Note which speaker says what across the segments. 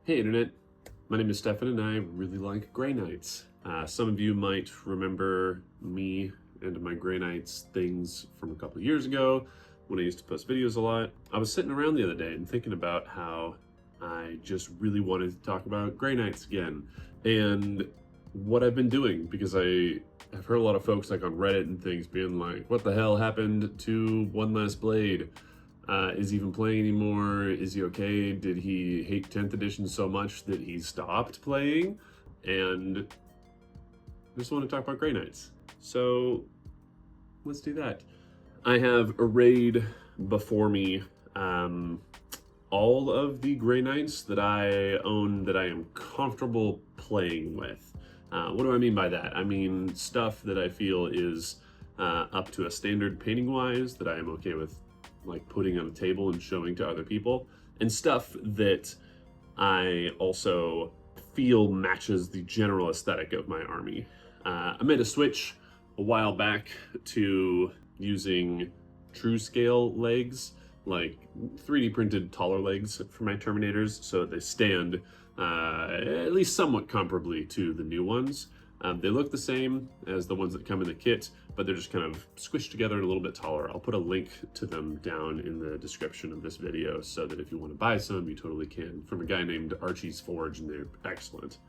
Speaker 1: Hey Internet, my name is Stefan and I really like Grey Knights. Some of you might remember me and my Grey Knights things from a couple of years ago when I used to post videos a lot. I was sitting around the other day and thinking about how I just really wanted to talk about Grey Knights again and what I've been doing, because I've heard a lot of folks like on Reddit and things being like, what the hell happened to One Last Blade? Is he even playing anymore? Is he okay? Did he hate 10th edition so much that he stopped playing? And I just want to talk about Grey Knights. So let's do that. I have arrayed before me all of the Grey Knights that I own that I am comfortable playing with. What do I mean by that? I mean stuff that I feel is up to a standard painting wise that I am okay with, like putting on a table and showing to other people, and stuff that I also feel matches the general aesthetic of my army. I made a switch a while back to using true scale legs, like 3D printed taller legs for my Terminators, so they stand at least somewhat comparably to the new ones. They look the same as the ones that come in the kit, but they're just kind of squished together and a little bit taller. I'll put a link to them down in the description of this video so that if you want to buy some, you totally can, from a guy named Archie's Forge, and they're excellent.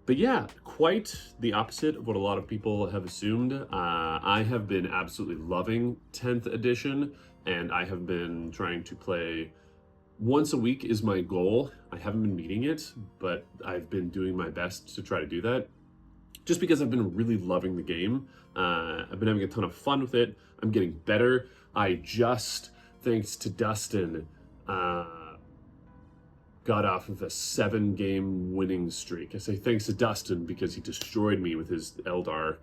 Speaker 1: But yeah, quite the opposite of what a lot of people have assumed. I have been absolutely loving 10th edition, and I have been trying to play once a week is my goal. I haven't been meeting it, but I've been doing my best to try to do that, just because I've been really loving the game. I've been having a ton of fun with it. I'm getting better. I just, thanks to Dustin, got off of a 7-game winning streak. I say thanks to Dustin because he destroyed me with his Eldar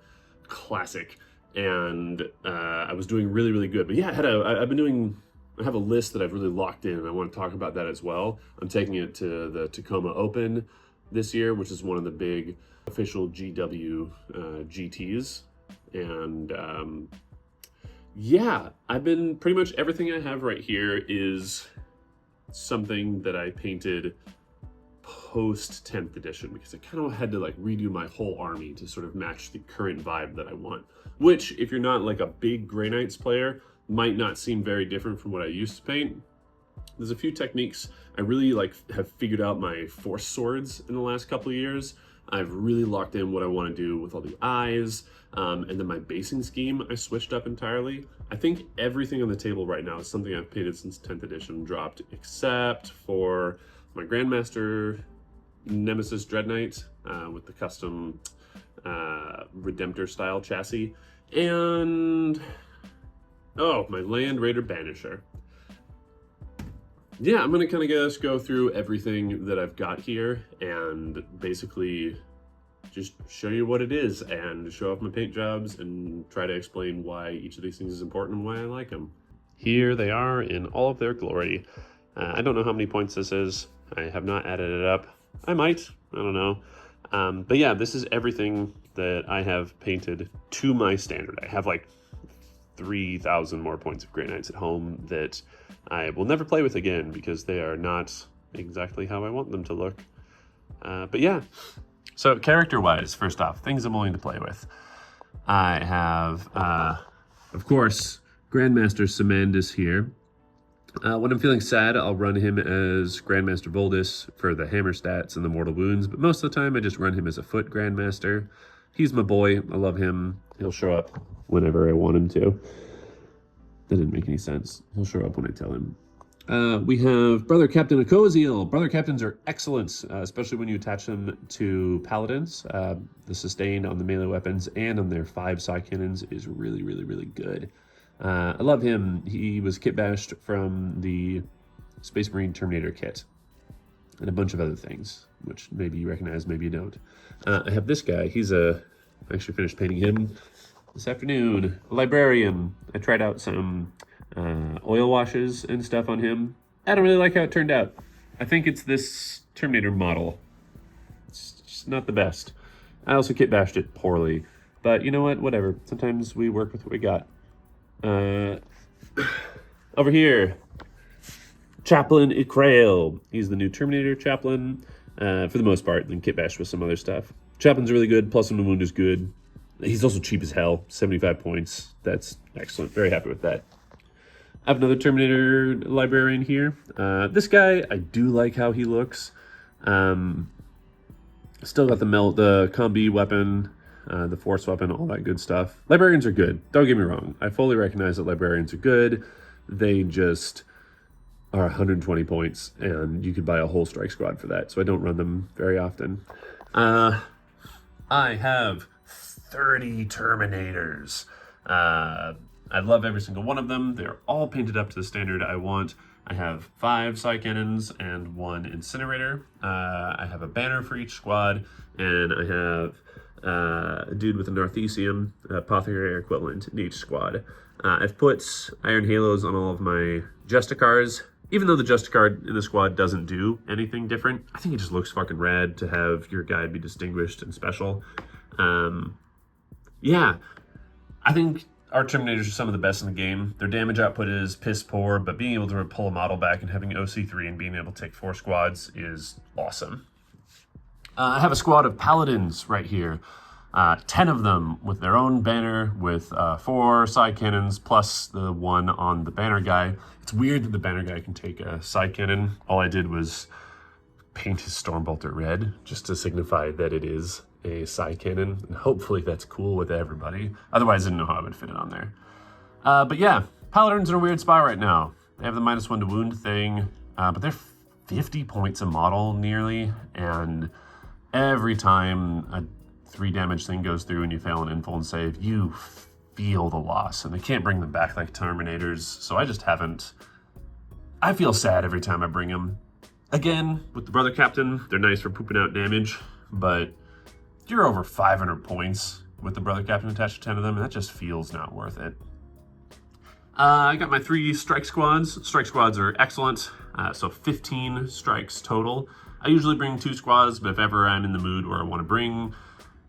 Speaker 1: Classic, and I was doing really, really good. But yeah, I have a list that I've really locked in, and I want to talk about that as well. I'm taking it to the Tacoma Open this year, which is one of the big official GW GTs. And yeah, I've been pretty much everything I have right here is something that I painted post 10th edition, because I kind of had to like redo my whole army to sort of match the current vibe that I want, which if you're not like a big Grey Knights player, might not seem very different from what I used to paint. There's a few techniques. I really have figured out my force swords in the last couple of years. I've really locked in what I want to do with all the eyes, and then my basing scheme I switched up entirely. I think everything on the table right now is something I've painted since 10th edition dropped, except for my Grandmaster Nemesis Dread Knight with the custom Redemptor style chassis, and oh, my Land Raider Banisher. Yeah, I'm gonna kind of just go through everything that I've got here and basically just show you what it is and show off my paint jobs and try to explain why each of these things is important and why I like them. Here they are in all of their glory. I don't know how many points this is. I have not added it up. I might, I don't know. But yeah, this is everything that I have painted to my standard. I have like 3,000 more points of Grey Knights at home that I will never play with again because they are not exactly how I want them to look. But yeah, so character-wise, first off, things I'm willing to play with. I have, of course, Grandmaster Semandus here. When I'm feeling sad, I'll run him as Grandmaster Voldus for the hammer stats and the mortal wounds, but most of the time I just run him as a foot Grandmaster. He's my boy. I love him. He'll show up whenever I want him to. That didn't make any sense. He'll show up when I tell him. We have Brother Captain Akoziel. Brother Captains are excellent, especially when you attach them to Paladins. The sustain on the melee weapons and on their 5 side cannons is really, really, really good. I love him. He was kit bashed from the Space Marine Terminator kit and a bunch of other things, which maybe you recognize, maybe you don't. I have this guy. I actually finished painting him this afternoon. A librarian. I tried out some oil washes and stuff on him. I don't really like how it turned out. I think it's this Terminator model. It's just not the best. I also kit bashed it poorly, but you know what? Whatever. Sometimes we work with what we got. Over here, Chaplain Ikrail. He's the new Terminator chaplain for the most part, then kit bash with some other stuff. Chaplain's really good, plus one to wound is good. He's also cheap as hell, 75 points. That's excellent. Very happy with that. I have another Terminator librarian here. This guy, I do like how he looks. Still got the combi weapon, the force weapon, all that good stuff. Librarians are good. Don't get me wrong. I fully recognize that librarians are good. They just are 120 points, and you could buy a whole strike squad for that, so I don't run them very often. I have 30 Terminators. I love every single one of them. They're all painted up to the standard I want. I have 5 psi cannons and 1 incinerator. I have a banner for each squad, and I have a dude with a Narthesium, apothecary equivalent in each squad. I've put iron halos on all of my Justicars. Even though the Justicard in the squad doesn't do anything different, I think it just looks fucking rad to have your guy be distinguished and special. Yeah, I think our Terminators are some of the best in the game. Their damage output is piss poor, but being able to pull a model back and having OC3 and being able to take 4 squads is awesome. I have a squad of Paladins right here. 10 of them with their own banner, with 4 side cannons, plus the one on the banner guy. It's weird that the banner guy can take a side cannon. All I did was paint his Stormbolter red, just to signify that it is a side cannon, and hopefully that's cool with everybody. Otherwise, I didn't know how I would fit it on there. But yeah, Paladins are a weird spot right now. They have the -1 to wound thing, but they're 50 points a model nearly, and every time a 3 damage thing goes through and you fail an info and save, you feel the loss, and they can't bring them back like Terminators, so I just haven't. I feel sad every time I bring them. Again, with the Brother Captain, they're nice for pooping out damage, but you're over 500 points with the Brother Captain attached to 10 of them, and that just feels not worth it. I got my 3 strike squads. Strike squads are excellent, so 15 strikes total. I usually bring 2 squads, but if ever I'm in the mood where I want to bring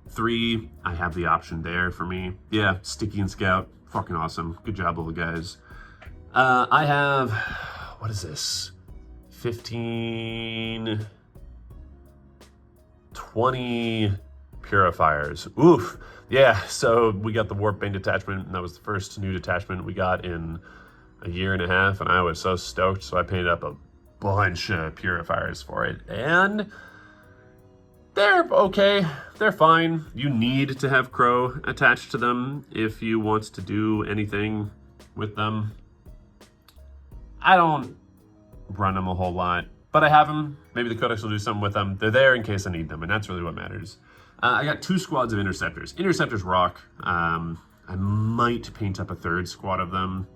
Speaker 1: 3, I have the option there for me. Yeah, Sticky and Scout, fucking awesome. Good job, little guys. I have, what is this? 15, 20 Purifiers. Oof. Yeah, so we got the Warp Bane detachment, and that was the first new detachment we got in a year and a half, and I was so stoked, so I painted up a bunch of Purifiers for it, and they're okay. They're fine. You need to have Crow attached to them if you want to do anything with them. I don't run them a whole lot, but I have them. Maybe the Codex will do something with them. They're there in case I need them, and that's really what matters. I got 2 squads of Interceptors. Interceptors rock. I might paint up a 3rd squad of them.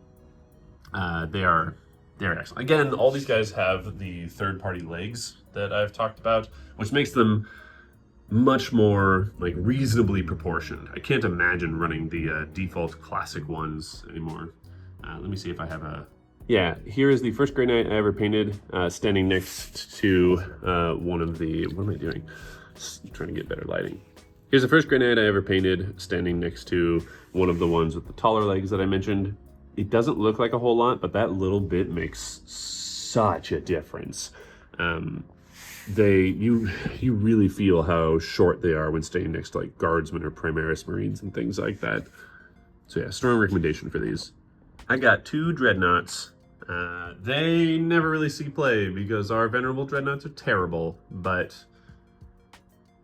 Speaker 1: They're excellent. Again, all these guys have the third-party legs that I've talked about, which makes them much more like reasonably proportioned. I can't imagine running the default classic ones anymore. Let me see if I have a... Yeah, here is the first Grey Knight I ever painted, standing next to one of the... What am I doing? Just trying to get better lighting. Here's the first Grey Knight I ever painted, standing next to one of the ones with the taller legs that I mentioned. It doesn't look like a whole lot, but that little bit makes such a difference. You really feel how short they are when staying next to like Guardsmen or Primaris Marines and things like that. So yeah, strong recommendation for these. I got 2 Dreadnoughts. They never really see play because our Venerable Dreadnoughts are terrible, but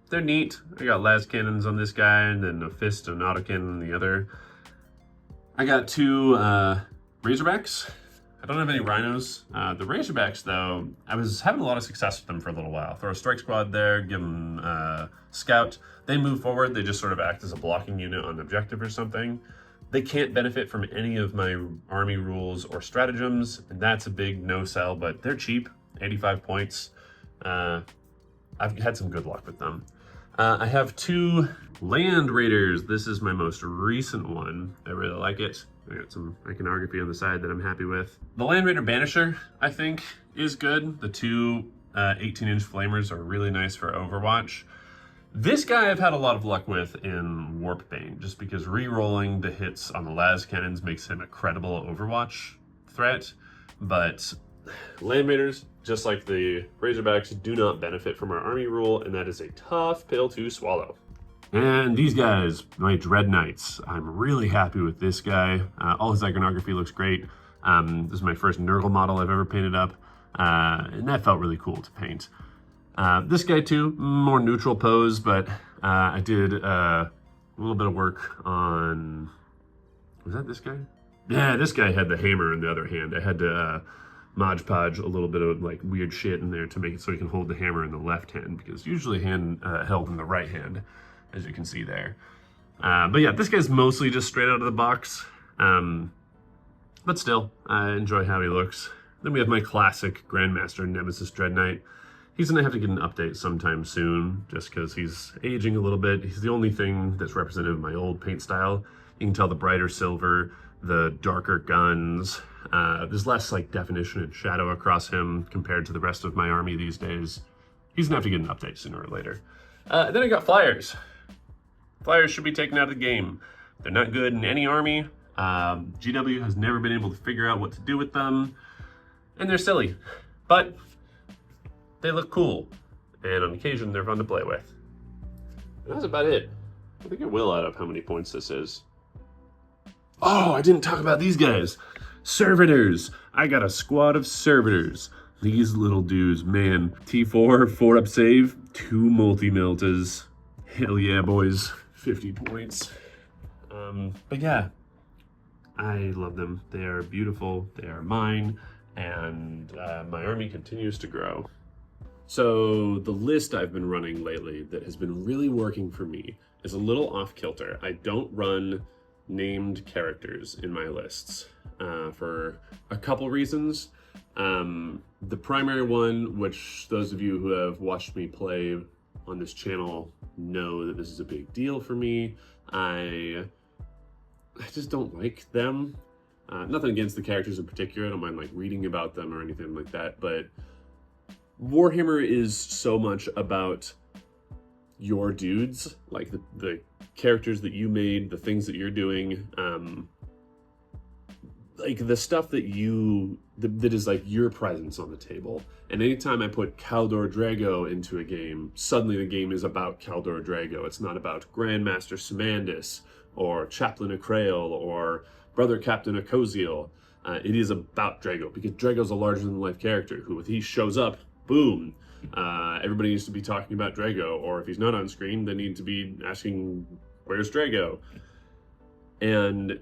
Speaker 1: they're neat. I got las cannons on this guy, and then a fist and an autocannon on the other. I got 2 Razorbacks. I don't have any Rhinos. The Razorbacks, though, I was having a lot of success with them for a little while. Throw a strike squad there, give them Scout. They move forward. They just sort of act as a blocking unit on objective or something. They can't benefit from any of my army rules or stratagems, and that's a big no-sell, but they're cheap, 85 points. I've had some good luck with them. I have 2 Land Raiders. This is my most recent one. I really like it. I got some iconography on the side that I'm happy with. The Land Raider Banisher, I think, is good. The 2 18-inch flamers are really nice for Overwatch. This guy I've had a lot of luck with in Warp Bane, just because re-rolling the hits on the las cannons makes him a credible Overwatch threat. But Landmaiders, just like the Razorbacks, do not benefit from our army rule, and that is a tough pill to swallow. And these guys, my Dread Knights. I'm really happy with this guy. All his iconography looks great. This is my first Nurgle model I've ever painted up, and that felt really cool to paint. This guy too, more neutral pose, but I did a little bit of work on, was that this guy? Yeah, this guy had the hammer in the other hand. I had to Mod Podge a little bit of like weird shit in there to make it so he can hold the hammer in the left hand, because usually held in the right hand, as you can see there. But yeah, this guy's mostly just straight out of the box. But still, I enjoy how he looks. Then we have my classic Grandmaster Nemesis Dread Knight. He's gonna have to get an update sometime soon, just because he's aging a little bit. He's the only thing that's representative of my old paint style. You can tell the brighter silver, the darker guns. There's less like definition and shadow across him compared to the rest of my army these days. He's gonna have to get an update sooner or later. Then I got Flyers. Flyers should be taken out of the game. They're not good in any army. GW has never been able to figure out what to do with them, and they're silly, but they look cool, and on occasion they're fun to play with. And that's about it. I think I will add up how many points this is. Oh, I didn't talk about these guys. Servitors. I got a squad of servitors. These little dudes, man. T4, 4-up save, 2 multi-meltas. Hell yeah, boys. 50 points. But yeah, I love them. They are beautiful. They are mine. And my army continues to grow. So the list I've been running lately that has been really working for me is a little off kilter. I don't run named characters in my lists for a couple reasons. The primary one, which those of you who have watched me play on this channel know that this is a big deal for me. I just don't like them. Nothing against the characters in particular. I don't mind like reading about them or anything like that, but Warhammer is so much about your dudes, like the characters that you made, the things that you're doing, like the stuff that that is like your presence on the table. And anytime I put Kaldor Drago into a game, suddenly the game is about Kaldor Drago. It's not about Grandmaster Samandis or Chaplain Akrail or Brother Captain Akoziel. It is about Drago, because Drago's a larger-than-life character who, if he shows up, boom, everybody needs to be talking about Drago, or if he's not on screen, they need to be asking, where's Drago? And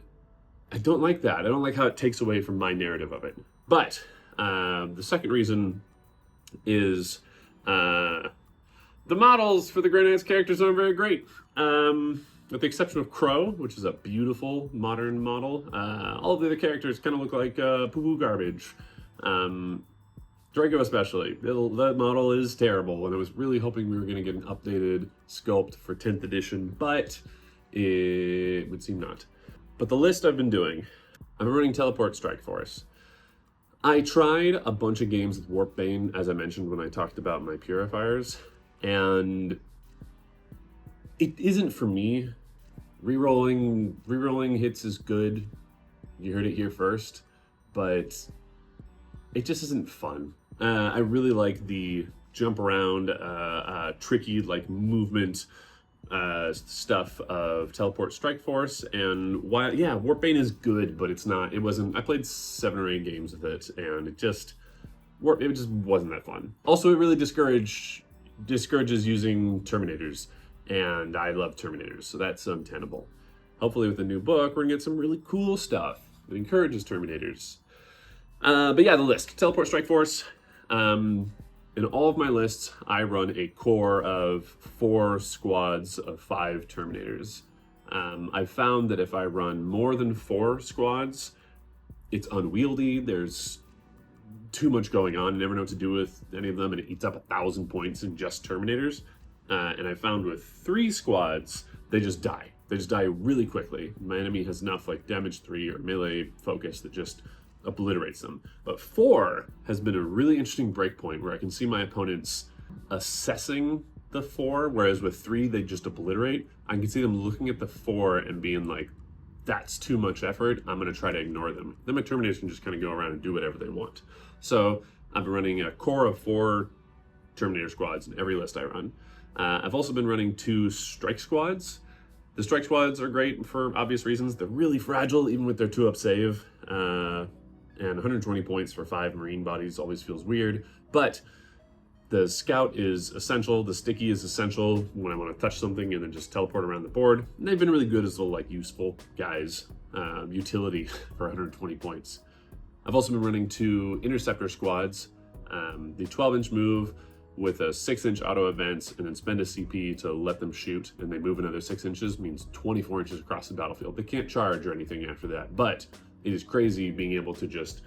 Speaker 1: I don't like that. I don't like how it takes away from my narrative of it. But the second reason is the models for the Grey Knights characters aren't very great. With the exception of Crow, which is a beautiful modern model. All of the other characters kind of look like poo-poo garbage. Drago especially. That model is terrible, and I was really hoping we were going to get an updated sculpt for 10th edition, but it would seem not. But the list I've been doing, I'm running Teleport Strike Force. I tried a bunch of games with Warpbane, as I mentioned when I talked about my purifiers, and it isn't for me. Rerolling hits is good. You heard it here first, but it just isn't fun. I really like the jump around, tricky like movement stuff of Teleport Strike Force, and while Warpbane is good, but it wasn't. I played 7 or 8 games with it, and it just wasn't that fun. Also, it really discourages using Terminators, and I love Terminators, so that's untenable. Hopefully with the new book, we're gonna get some really cool stuff that encourages Terminators. But yeah, the list. Teleport Strike Force. In all of my lists, I run a core of 4 squads of 5 Terminators. I've found that if I run more than 4 squads, it's unwieldy. There's too much going on. You never know what to do with any of them, and it eats up 1,000 points in just Terminators. And I found with 3 squads, they just die. They just die really quickly. My enemy has enough like damage 3 or melee focus that just obliterates them. But 4 has been a really interesting breakpoint where I can see my opponents assessing the 4, whereas with 3 they just obliterate. I can see them looking at the 4 and being like, that's too much effort, I'm going to try to ignore them. Then my Terminators can just kind of go around and do whatever they want. So I've been running a core of 4 Terminator squads in every list I run. I've also been running 2 strike squads. The strike squads are great for obvious reasons. They're really fragile, even with their 2-up save. And 120 points for 5 marine bodies always feels weird. But the scout is essential. The sticky is essential when I want to touch something and then just teleport around the board. And they've been really good as little like useful guys, utility for 120 points. I've also been running 2 interceptor squads. The 12-inch move with a 6-inch auto advance and then spend a CP to let them shoot, and they move another 6 inches, means 24 inches across the battlefield. They can't charge or anything after that, but it is crazy being able to just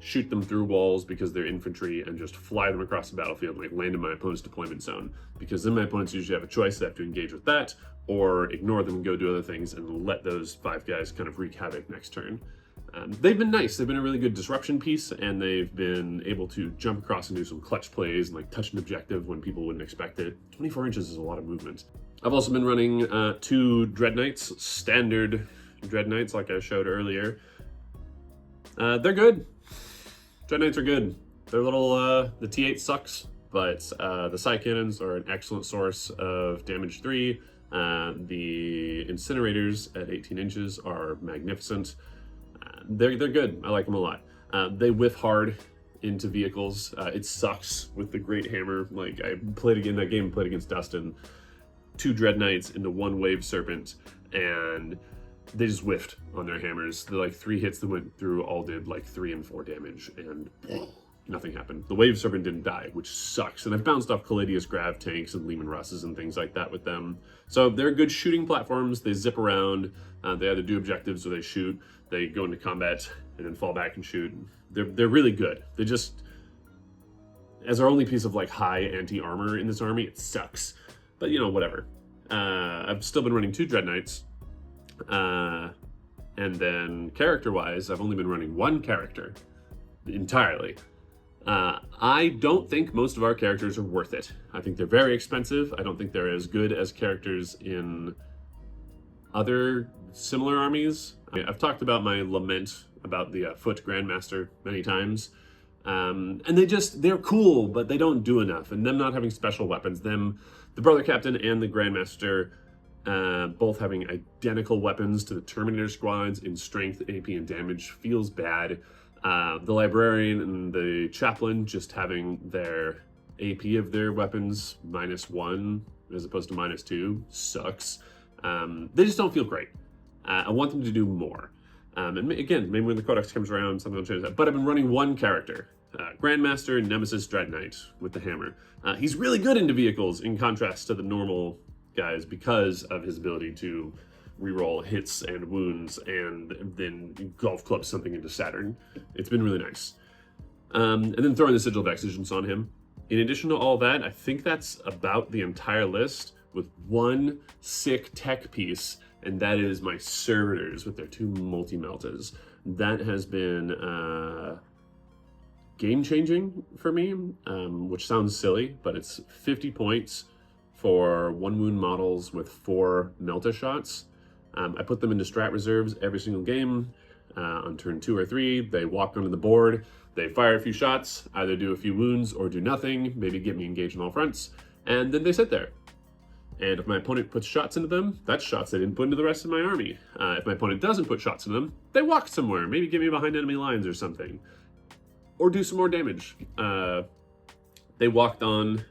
Speaker 1: shoot them through walls because they're infantry and just fly them across the battlefield, like land in my opponent's deployment zone. Because then my opponents usually have a choice. They have to engage with that or ignore them and go do other things and let those 5 guys kind of wreak havoc next turn. They've been nice. They've been a really good disruption piece, and they've been able to jump across and do some clutch plays and like touch an objective when people wouldn't expect it. 24 inches is a lot of movement. I've also been running 2 Dread Knights, standard Dread Knights like I showed earlier. They're good. Dread Knights are good. They're little, the T8 sucks, but the side cannons are an excellent source of damage 3. The incinerators at 18 inches are magnificent. They're good. I like them a lot. They whiff hard into vehicles. It sucks with the Great Hammer. Like I played again that game, played against Dustin. 2 Dread Knights into 1 Wave Serpent, and they just whiffed on their hammers. The like 3 hits that went through all did like 3 and 4 damage, and nothing happened. The Wave Serpent didn't die, which sucks. And I've bounced off Caladius Grav tanks and Lehman Russes and things like that with them. So they're good shooting platforms. They zip around. They either do objectives or they shoot. They go into combat and then fall back and shoot. They're really good. They just, as our only piece of like high anti-armor in this army, it sucks. But you know, whatever. I've still been running 2 Dread Knights. And then character-wise, I've only been running 1 character entirely. I don't think most of our characters are worth it. I think they're very expensive. I don't think they're as good as characters in other similar armies. I've talked about my lament about the Foot Grandmaster many times. And they're cool, but they don't do enough. And them not having special weapons, the Brother Captain and the Grandmaster both having identical weapons to the Terminator squads in strength, AP, and damage feels bad. The Librarian and the Chaplain just having their AP of their weapons -1 as opposed to -2 sucks. They just don't feel great. I want them to do more. And again, maybe when the Codex comes around, something will change that. But I've been running 1 character, Grandmaster Nemesis Dread Knight with the hammer. He's really good into vehicles in contrast to the normal guys because of his ability to reroll hits and wounds and then golf club something into Saturn. It's been really nice. And then throwing the Sigil of Exigence on him. In addition to all that, I think that's about the entire list with 1 sick tech piece, and that is my Servitors with their 2 multi-meltas. That has been game-changing for me, which sounds silly, but it's 50 points for 1 wound models with 4 Melta shots. I put them into strat reserves every single game. On turn 2 or 3, they walk onto the board, they fire a few shots, either do a few wounds or do nothing, maybe get me engaged on all fronts, and then they sit there. And if my opponent puts shots into them, that's shots they didn't put into the rest of my army. If my opponent doesn't put shots into them, they walk somewhere, maybe get me behind enemy lines or something. Or do some more damage. They walked on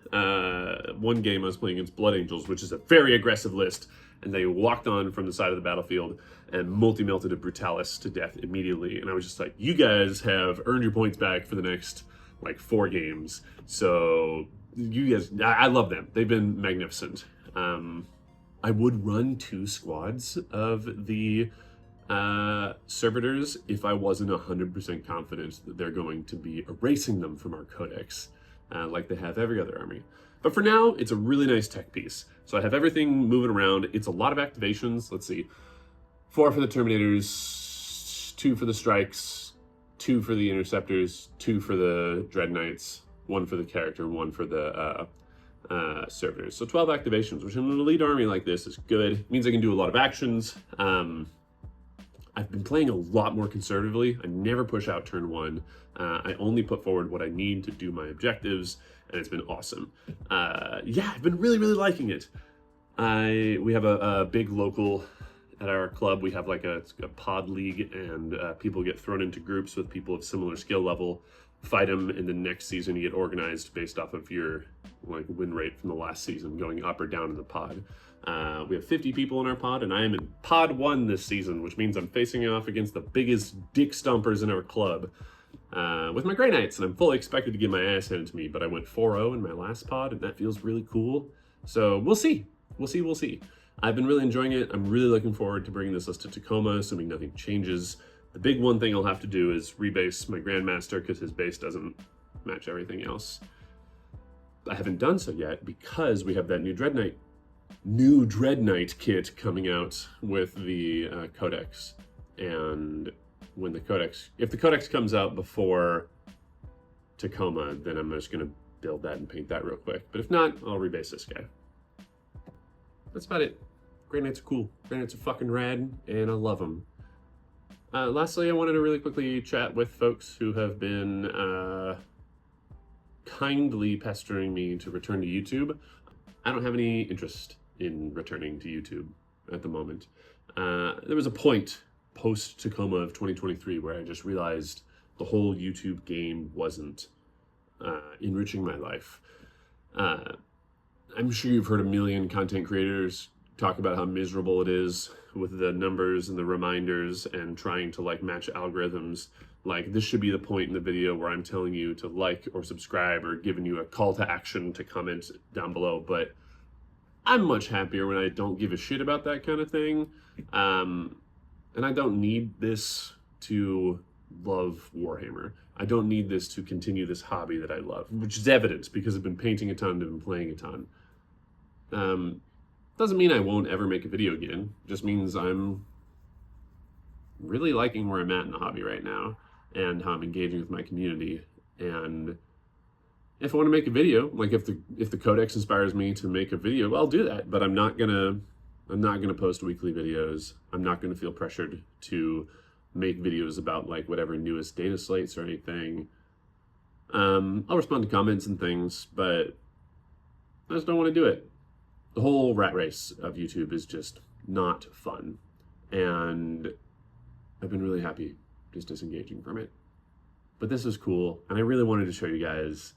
Speaker 1: one game I was playing against Blood Angels, which is a very aggressive list, and they walked on from the side of the battlefield and multi-melted a Brutalis to death immediately. And I was just like, you guys have earned your points back for the next like 4 games. So you guys, I love them. They've been magnificent. I would run 2 squads of the Servitors if I wasn't 100% confident that they're going to be erasing them from our codex, like they have every other army. But for now, it's a really nice tech piece. So I have everything moving around. It's a lot of activations. Let's see. 4 for the Terminators, 2 for the Strikes, 2 for the Interceptors, 2 for the Dread Knights, 1 for the character, 1 for the Servitors. So 12 activations, which in an elite army like this is good. It means I can do a lot of actions. I've been playing a lot more conservatively. I never push out turn 1. I only put forward what I need to do my objectives, and it's been awesome. Yeah, I've been really, really liking it. We have a big local at our club. We have like a pod league, and people get thrown into groups with people of similar skill level, fight them, and the next season you get organized based off of your like win rate from the last season, going up or down in the pod. We have 50 people in our pod, and I am in pod 1 this season, which means I'm facing off against the biggest dick stompers in our club with my Grey Knights, and I'm fully expected to get my ass handed to me, but I went 4-0 in my last pod, and that feels really cool. So we'll see. We'll see. I've been really enjoying it. I'm really looking forward to bringing this list to Tacoma, assuming nothing changes. The big one thing I'll have to do is rebase my Grandmaster because his base doesn't match everything else. I haven't done so yet because we have that new Dread Knight kit coming out with the Codex. And when if the Codex comes out before Tacoma, then I'm just gonna build that and paint that real quick. But if not, I'll rebase this guy. That's about it. Grey Knights are cool. Grey Knights are fucking rad, and I love them. Lastly, I wanted to really quickly chat with folks who have been kindly pestering me to return to YouTube. I don't have any interest in returning to YouTube at the moment. There was a point post-Tacoma of 2023 where I just realized the whole YouTube game wasn't enriching my life. I'm sure you've heard a million content creators talk about how miserable it is with the numbers and the reminders and trying to like match algorithms. Like, this should be the point in the video where I'm telling you to like or subscribe or giving you a call to action to comment down below. But I'm much happier when I don't give a shit about that kind of thing. And I don't need this to love Warhammer. I don't need this to continue this hobby that I love, which is evident because I've been painting a ton and been playing a ton. Doesn't mean I won't ever make a video again. Just means I'm really liking where I'm at in the hobby right now and how I'm engaging with my community. And if I want to make a video, like if the Codex inspires me to make a video, well, I'll do that. But I'm not gonna post weekly videos. I'm not gonna feel pressured to make videos about like whatever newest data slates or anything. I'll respond to comments and things, but I just don't want to do it. The whole rat race of YouTube is just not fun, and I've been really happy just disengaging from it. But this is cool, and I really wanted to show you guys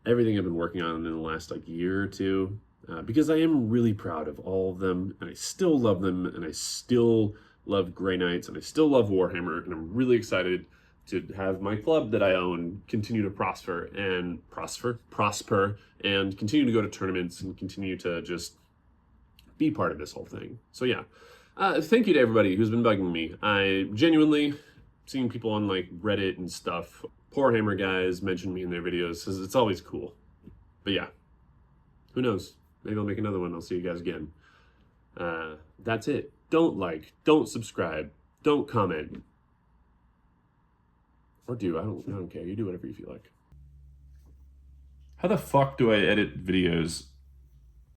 Speaker 1: everything I've been working on in the last like year or two, because I am really proud of all of them, and I still love them, and I still love Grey Knights, and I still love Warhammer, and I'm really excited to have my club that I own continue to prosper and continue to go to tournaments and continue to just be part of this whole thing. So yeah, thank you to everybody who's been bugging me. I genuinely, seeing people on like Reddit and stuff, Warhammer guys mention me in their videos, it's always cool. But yeah, who knows? Maybe I'll make another one. I'll see you guys again. That's it. Don't like, don't subscribe, don't comment. Or do, I don't care. You do whatever you feel like. How the fuck do I edit videos